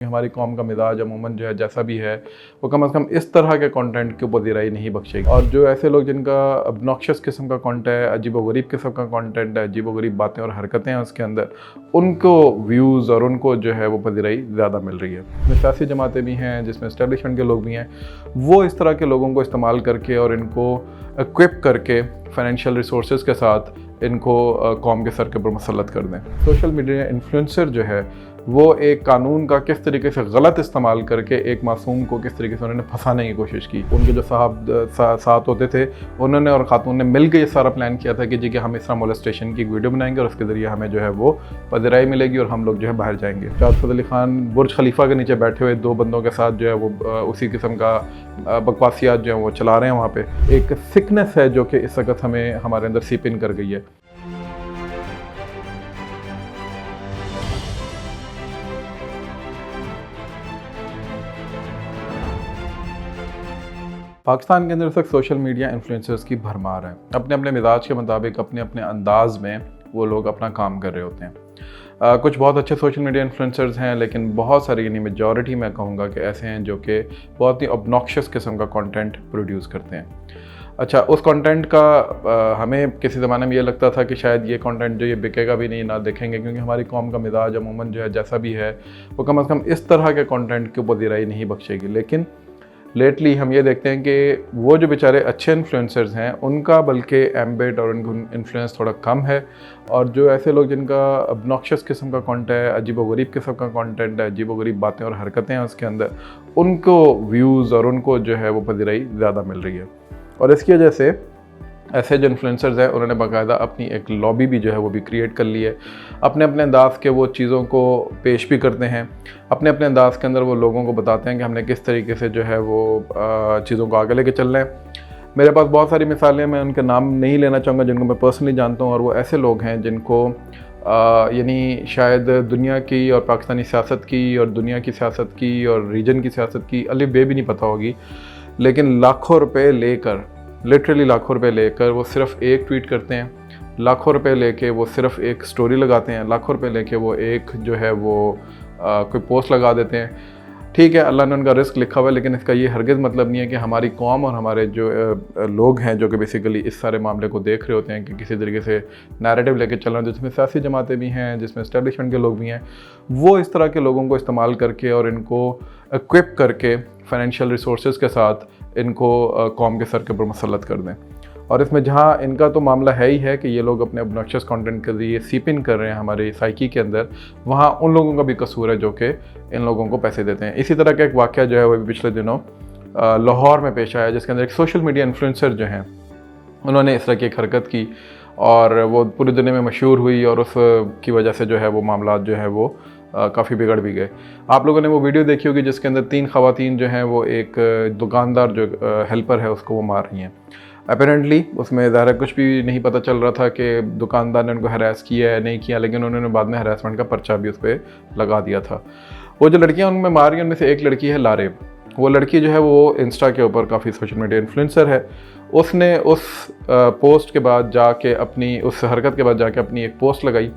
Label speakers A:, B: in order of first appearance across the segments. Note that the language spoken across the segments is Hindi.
A: हमारी कौम का मिजाज अमूमन जो है जैसा भी है वो कम से कम इस तरह के कंटेंट के ऊपर ज़राई नहीं बख्शेगी। और जो ऐसे लोग जिनका ऑब्नॉक्शियस किस्म का कंटेंट है, अजीबोगरीब किस्म का कंटेंट है, अजीबोगरीब बातें और हरकतें हैं उसके अंदर, उनको व्यूज़ और उनको जो है वो पज़ीराई ज़्यादा मिल रही है। इसमें सियासी जमातें भी हैं, जिसमें इस्टेब्लिशमेंट के लोग भी हैं, वो इस तरह के लोगों को इस्तेमाल करके और इनको इक्विप करके फाइनेंशियल रिसोर्सेज के साथ इनको कौम के सर के ऊपर मुसल्लत कर दें। सोशल मीडिया इन्फ्लुएंसर जो है वो एक कानून का किस तरीके से गलत इस्तेमाल करके एक मासूम को किस तरीके से उन्होंने फंसाने की कोशिश की। उनके जो साथ होते थे उन्होंने और खातून ने मिलकर ये सारा प्लान किया था कि जी कि हम इस तरह मोलेस्टेशन की वीडियो बनाएंगे और उसके ज़रिए हमें जो है वो पज़ीराई मिलेगी और हम लोग जो है बाहर जाएंगे। शाहिद फजल अली खान बुर्ज खलीफा के नीचे बैठे हुए दो बंदों के साथ जो है वो उसी किस्म का बकवासियात जो है वो चला रहे हैं। वहाँ पर एक सिकनेस है जो कि इस वक्त हमें हमारे अंदर सीप इन कर गई है। पाकिस्तान के अंदर इस वक्त सोशल मीडिया इन्फ्लुएंसर्स की भरमार है। अपने अपने मिजाज के मुताबिक अपने अपने अंदाज में वो लोग अपना काम कर रहे होते हैं। कुछ बहुत अच्छे सोशल मीडिया इन्फ्लुएंसर्स हैं, लेकिन बहुत सारे यानी मेजॉरिटी मैं कहूँगा कि ऐसे हैं जो कि बहुत ही ऑब्नॉक्शियस किस्म का कंटेंट प्रोड्यूस करते हैं। अच्छा, उस कंटेंट का हमें किसी ज़माने में ये लगता था कि शायद ये कंटेंट जो ये बिकेगा भी नहीं, ना देखेंगे, क्योंकि हमारी कौम का मिजाज अमूमन जो है जैसा भी है वो कम से कम इस तरह के कंटेंट के ऊपर ज़राई नहीं बख्शेगी। लेकिन लेटली हम ये देखते हैं कि वो जो बेचारे अच्छे इन्फ्लुएंसर्स हैं उनका बल्कि एम्बिट और उनका इन्फ्लुएंस थोड़ा कम है, और जो ऐसे लोग जिनका ऑब्नॉक्शियस किस्म का कंटेंट है, अजीबोगरीब किस्म का कंटेंट है, अजीबोगरीब बातें और हरकतें हैं उसके अंदर, उनको व्यूज़ और उनको जो है वो पज़ीराई ज़्यादा मिल रही है। और इसकी वजह से ऐसे जो इन्फ्लुएंसर्स हैं उन्होंने बाकायदा अपनी एक लॉबी भी जो है वो भी क्रिएट कर ली है। अपने अपने अंदाज़ के वो चीज़ों को पेश भी करते हैं, अपने अपने अंदाज़ के अंदर वो लोगों को बताते हैं कि हमने किस तरीके से जो है वो चीज़ों को आगे लेके चलना है। मेरे पास बहुत सारी मिसालें, मैं उनके नाम नहीं लेना चाहूँगा, जिनको मैं पर्सनली जानता हूँ, और वो ऐसे लोग हैं जिनको यानी शायद दुनिया की और पाकिस्तानी सियासत की और दुनिया की सियासत की और रीजन की सियासत की अलिफ बे भी नहीं पता होगी, लेकिन लाखों रुपए लेकर, लिटरली लाखों रुपए लेकर वो सिर्फ एक ट्वीट करते हैं, लाखों रुपए लेके वो सिर्फ एक स्टोरी लगाते हैं, लाखों रुपए लेके वो एक जो है वो कोई पोस्ट लगा देते हैं। ठीक है, अल्लाह ने उनका रिस्क लिखा हुआ है, लेकिन इसका ये हरगिज़ मतलब नहीं है कि हमारी कौम और हमारे जो लोग हैं जो कि बेसिकली इस सारे मामले को देख रहे होते हैं कि किसी तरीके से नैरेटिव लेके चल रहे हैं, जिसमें सियासी जमातें भी हैं, जिसमें इस्टेब्लिशमेंट के लोग भी हैं, वो इस तरह के लोगों को इस्तेमाल करके और इनको इक्विप करके फाइनेंशियल रिसोर्सेज के साथ इनको कौम के सर के ऊपर मुसल्लत कर दें। और इसमें जहाँ इनका तो मामला है ही है कि ये लोग अपने ऑब्नॉक्शियस कंटेंट के ज़रिए सीप इन कर रहे हैं हमारे साइकी के अंदर, वहाँ उन लोगों का भी कसूर है जो कि इन लोगों को पैसे देते हैं। इसी तरह का एक वाक़या जो है वो पिछले दिनों लाहौर में पेश आया, जिसके अंदर एक सोशल मीडिया इन्फ्लुएंसर जो हैं उन्होंने इस तरह की एक हरकत की और वो पूरी दुनिया में मशहूर हुई, और उस की वजह से जो है वो मामला जो है वो काफ़ी बिगड़ भी गए। आप लोगों ने वो वीडियो देखी होगी जिसके अंदर 3 ख़वातीन जो हैं वो एक दुकानदार जो हेल्पर है उसको वो मार रही हैं। अपेरेंटली उसमें ज़ाहिर कुछ भी नहीं पता चल रहा था कि दुकानदार ने उनको हरास किया है नहीं किया, लेकिन उन्होंने बाद में हरासमेंट का पर्चा भी उस पर लगा दिया था। वो जो लड़कियाँ उनमें मार रही हैं उनमें से एक लड़की है लारेब। वो लड़की जो है वो इंस्टा के ऊपर काफ़ी सोशल मीडिया इन्फ्लुएंसर है। उसने उस पोस्ट के बाद जाके उस हरकत के बाद जाके अपनी एक पोस्ट लगाई,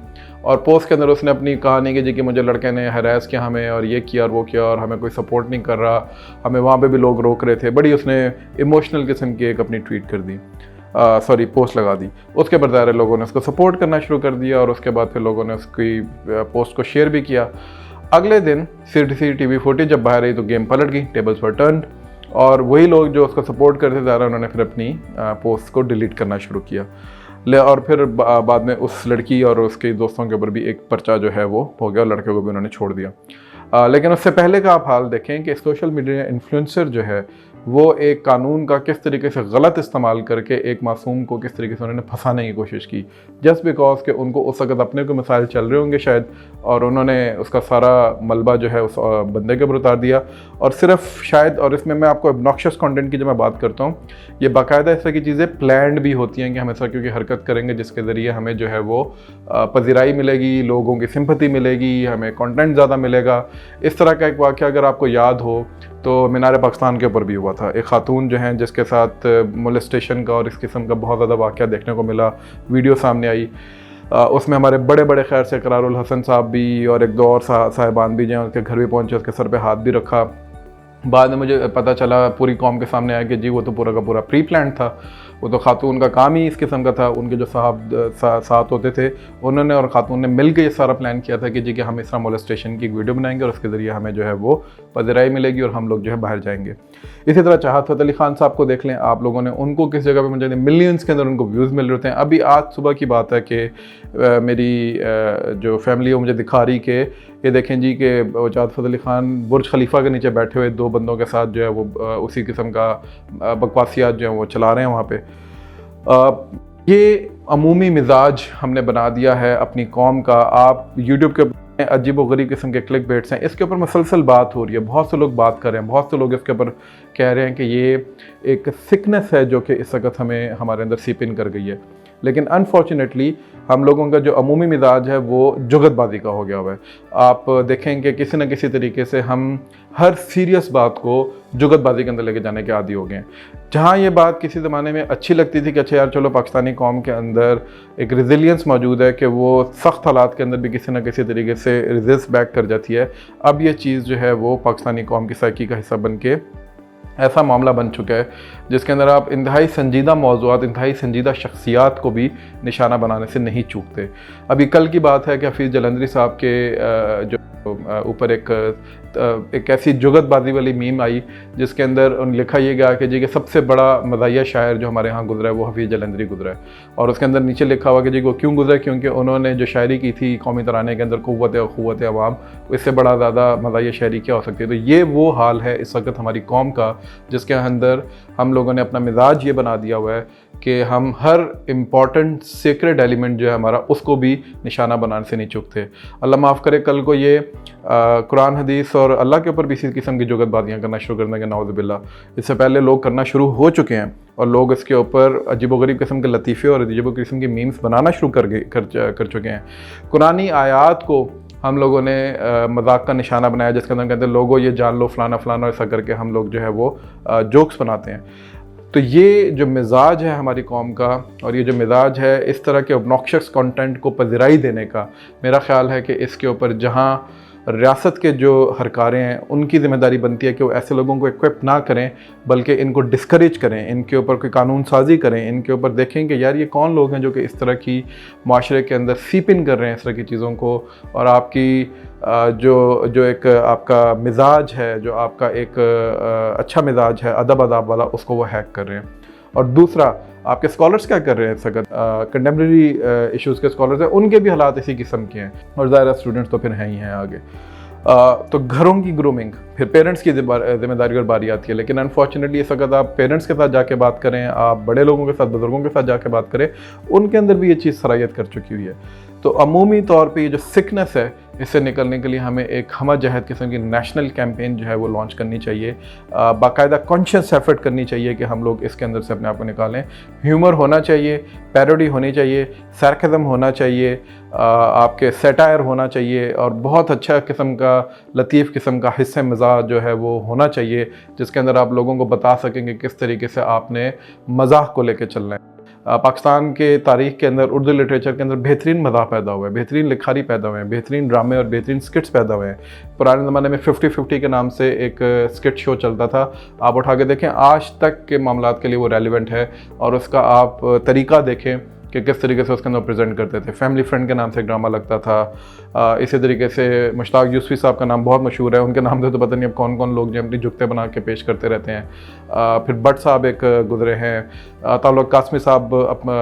A: और पोस्ट के अंदर उसने अपनी कहानी की जी कि मुझे लड़के ने हरास किया हमें, और ये किया और वो किया, और हमें कोई सपोर्ट नहीं कर रहा, हमें वहाँ पे भी लोग रोक रहे थे। बड़ी उसने इमोशनल किस्म की एक अपनी ट्वीट कर दी, पोस्ट लगा दी। उसके बाद ज़ाहिर लोगों ने उसको सपोर्ट करना शुरू कर दिया, और उसके बाद फिर लोगों ने उसकी पोस्ट को शेयर भी किया। अगले दिन CCTV फुटेज जब बाहर आई तो गेम पलट गई, टेबल्स वर टर्न्ड, और वही लोग जो उसको सपोर्ट करते थे ज़्यादा उन्होंने फिर अपनी पोस्ट को डिलीट करना शुरू किया। और फिर बाद में उस लड़की और उसके दोस्तों के ऊपर भी एक पर्चा जो है वो हो गया, और लड़के को भी उन्होंने छोड़ दिया। लेकिन उससे पहले का आप हाल देखें कि सोशल मीडिया इन्फ्लुएंसर जो है वो एक कानून का किस तरीके से गलत इस्तेमाल करके एक मासूम को किस तरीके से उन्होंने फंसाने की कोशिश की, जस्ट बिकॉज कि उनको उस वक्त अपने को मसाइल चल रहे होंगे शायद, और उन्होंने उसका सारा मलबा जो है उस बंदे के ऊपर उतार दिया। और सिर्फ शायद, और इसमें मैं आपको ऑब्नॉक्शियस कंटेंट की जब मैं बात करता हूँ, ये बाकायदा इस तरह की चीज़ें प्लान्ड भी होती हैं कि हम ऐसा क्योंकि हरकत करेंगे जिसके ज़रिए हमें जो है वो पज़ीराई मिलेगी, लोगों की सिंपैथी मिलेगी, हमें कंटेंट ज़्यादा मिलेगा। इस तरह का एक वाक़या अगर आपको याद हो तो मीनार पाकिस्तान के ऊपर भी हुआ था। एक खातून जो हैं जिसके साथ मोलेस्टेशन का और इस किस्म का बहुत ज़्यादा वाक़या देखने को मिला, वीडियो सामने आई। उसमें हमारे बड़े बड़े खैर से करारुल हसन साहब भी और एक दो और साहिबान भी जो हैं, उसके घर भी पहुँचे, उसके सर पे हाथ भी रखा। बाद में मुझे पता चला, पूरी कौम के सामने आया कि जी वो तो पूरा का पूरा प्री प्लान था, वो तो खातून का काम ही इस किस्म का था। उनके जो साथ होते थे, उन्होंने और खातून ने मिल के ये सारा प्लान किया था कि जी कि हम इस तरह मोलेस्टेशन की एक वीडियो बनाएंगे और उसके ज़रिए हमें जो है वो पजराई मिलेगी और हम लोग जो है बाहर जाएंगे। इसी तरह चाहत फ़तेह अली खान साहब को देख लें आप लोगों ने, उनको किस जगह पे मुझे मिलियंस के अंदर उनको व्यूज़ मिल रहे थे। अभी आज सुबह की बात है कि मेरी जो फैमिली है मुझे दिखा रही कि ये देखें जी कि चाहत फ़तेह अली खान बुर्ज खलीफा के नीचे बैठे हुए दो बंदों के साथ जो है वो उसी किस्म का बकवासियात जो है वो चला रहे हैं वहाँ पे। ये अमूमी मिजाज हमने बना दिया है अपनी कौम का। आप यूट्यूब के अजीब व गरीब किस्म के क्लिक बेट्स हैं, इसके ऊपर मुसलसल बात हो रही है, बहुत से लोग बात कर रहे हैं, बहुत से लोग इसके ऊपर कह रहे हैं कि ये एक सिकनेस है जो कि इस वक्त हमें हमारे अंदर सीप इन कर गई है। लेकिन अनफॉर्चुनेटली हम लोगों का जो अमूमी मिजाज है वो जुगतबाजी का हो गया हुआ है। आप देखेंगे किसी न किसी तरीके से हम हर सीरियस बात को जुगतबाजी के अंदर लेके जाने के आदी हो गए हैं। जहाँ ये बात किसी ज़माने में अच्छी लगती थी कि अच्छा यार चलो पाकिस्तानी कौम के अंदर एक रेजिलियंस मौजूद है कि वो सख्त हालात के अंदर भी किसी न किसी तरीके से रेजिस्ट बैक कर जाती है, अब ये चीज़ जो है वो पाकिस्तानी कौम की साइकी का हिस्सा बन के ऐसा मामला बन चुका है जिसके अंदर आप इंतहाई संजीदा मौज़ूआत, इंतहाई संजीदा शख्सियात को भी निशाना बनाने से नहीं चूकते। अभी कल की बात है कि हफीज़ जलंधरी साहब के जो ऊपर एक ऐसी जुगतबाजी वाली मीम आई जिसके अंदर लिखा ये गया कि जी कि सबसे बड़ा मज़ाहिया शायर जो हमारे यहाँ गुजरा है वो हफीज़ जलंधरी गुजरा है। और उसके अंदर नीचे लिखा हुआ कि जी वो क्यों गुजरा, क्योंकि उन्होंने जो शायरी की थी कौमी तराने के अंदर क़ुव्वत अवाम, इससे बड़ा ज़्यादा मज़ाहिया शायरी क्या हो सकती है। तो ये वो हाल है इस वक्त हमारी कौम का जिसके अंदर हम लोगों ने अपना मिजाज ये बना दिया हुआ है कि हम हर इम्पॉर्टेंट सीक्रेट एलिमेंट जो है हमारा उसको भी निशाना बनाने से नहीं चूकते। अल्लाह माफ़ करे, कल को ये कुरान हदीस और अल्लाह के ऊपर भी इसी किस्म की जुगतबाजियाँ करना शुरू कर देंगे, नाउज़ुबिल्लाह। इससे पहले लोग करना शुरू हो चुके हैं और लोग इसके ऊपर अजीबोगरीब किस्म के लतीफ़े और अजीबो किस्म की मीम्स बनाना शुरू कर चुके हैं। कुरानी आयात को हम लोगों ने मजाक का निशाना बनाया जिसके अंदर कहते हैं लोगों ये जान लो फ़लाना फ़लाना, ऐसा करके हम लोग जो है वो जोक्स बनाते हैं। तो ये जो मिजाज है हमारी कौम का और ये जो मिजाज है इस तरह के ऑब्नॉक्शियस कंटेंट को पज़िराई देने का, मेरा ख़्याल है कि इसके ऊपर जहाँ रियासत के जो हरकारें हैं उनकी ज़िम्मेदारी बनती है कि वो ऐसे लोगों को इक्विप ना करें बल्कि इनको डिस्करेज करें, इनके ऊपर कोई कानून साजी करें, इनके ऊपर देखें कि यार ये कौन लोग हैं जो कि इस तरह की माशरे के अंदर सीप इन कर रहे हैं इस तरह की चीज़ों को, और आपकी जो एक आपका मिजाज है, जो आपका एक अच्छा मिजाज है अदब अदाब वाला, उसको वो हैक कर रहे हैं। और दूसरा, आपके स्कॉलर्स क्या कर रहे हैं इस वक्त, कंटेम्प्रेरी इश्यूज़ के स्कॉलर्स हैं, उनके भी हालात इसी किस्म के हैं और ज़ाहिर स्टूडेंट्स तो फिर हैं ही हैं आगे। तो घरों की ग्रूमिंग, फिर पेरेंट्स की जिम्मेदारी और बारी आती है। लेकिन अनफॉर्चुनेटली इस वक्त आप पेरेंट्स के साथ जाके बात करें, आप बड़े लोगों के साथ, बुजुर्गों के साथ जाके बात करें, उनके अंदर भी ये चीज़ सरायत कर चुकी हुई है। तो अमूमी तौर पे ये जो सिकनेस है इससे निकलने के लिए हमें एक हम जहद किस्म की नेशनल कैंपेन जो है वो लॉन्च करनी चाहिए, बाकायदा कॉन्शियस एफर्ट करनी चाहिए कि हम लोग इसके अंदर से अपने आप को निकालें। ह्यूमर होना चाहिए, पैरोडी होनी चाहिए, सार्केज़म होना चाहिए, आपके सेटायर होना चाहिए और बहुत अच्छा किस्म का लतीफ़ किस्म का हिस्से मज़ाक जो है वो होना चाहिए जिसके अंदर आप लोगों को बता सकेंगे किस तरीके से आपने मज़ाक को लेकर चलना है। पाकिस्तान के तारीख़ के अंदर उर्दू लिटरेचर के अंदर बेहतरीन मज़ाक पैदा हुआ है, बेहतरीन लिखारी पैदा हुए हैं, बेहतरीन ड्रामे और बेहतरीन स्किट्स पैदा हुए हैं। पुराने ज़माने में 50-50 के नाम से एक स्किट शो चलता था, आप उठा के देखें आज तक के मामलात के लिए वो रेलिवेंट है और उसका आप तरीक़ा देखें कि किस तरीके से उसके अंदर प्रेजेंट करते थे। फैमिली फ्रेंड के नाम से एक ड्रामा लगता था। इसी तरीके से मुश्ताक यूसुफ़ी साहब का नाम बहुत मशहूर है, उनके नाम से तो पता नहीं अब कौन कौन लोग जो अपनी जुगते बना के पेश करते रहते हैं। फिर भट्ट साहब एक गुजरे हैं, ताल्लुक़ कासमी साहब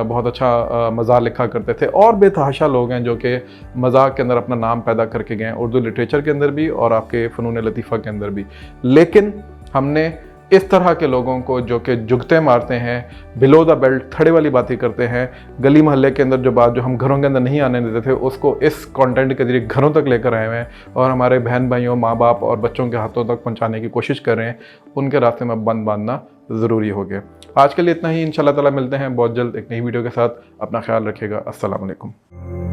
A: बहुत अच्छा मज़ाक लिखा करते थे और बेतहाशा लोग हैं जो कि मज़ाक के अंदर अपना नाम पैदा करके गए हैं, उर्दू लिटरेचर के अंदर भी और आपके फ़नून लतीफ़ा के अंदर भी। लेकिन हमने इस तरह के लोगों को जो कि जुगते मारते हैं, बिलो द बेल्ट थड़े वाली बातें करते हैं, गली मोहल्ले के अंदर जो बात जो हम घरों के अंदर नहीं आने देते थे उसको इस कंटेंट के जरिए घरों तक लेकर आए हुए हैं और हमारे बहन भाइयों, माँ बाप और बच्चों के हाथों तक पहुँचाने की कोशिश कर रहे हैं, उनके रास्ते में बंद बांधना ज़रूरी हो गया। आज के लिए इतना ही, इंशाल्लाह ताला मिलते हैं बहुत जल्द एक नई वीडियो के साथ। अपना ख्याल रखिएगा। अस्सलाम वालेकुम।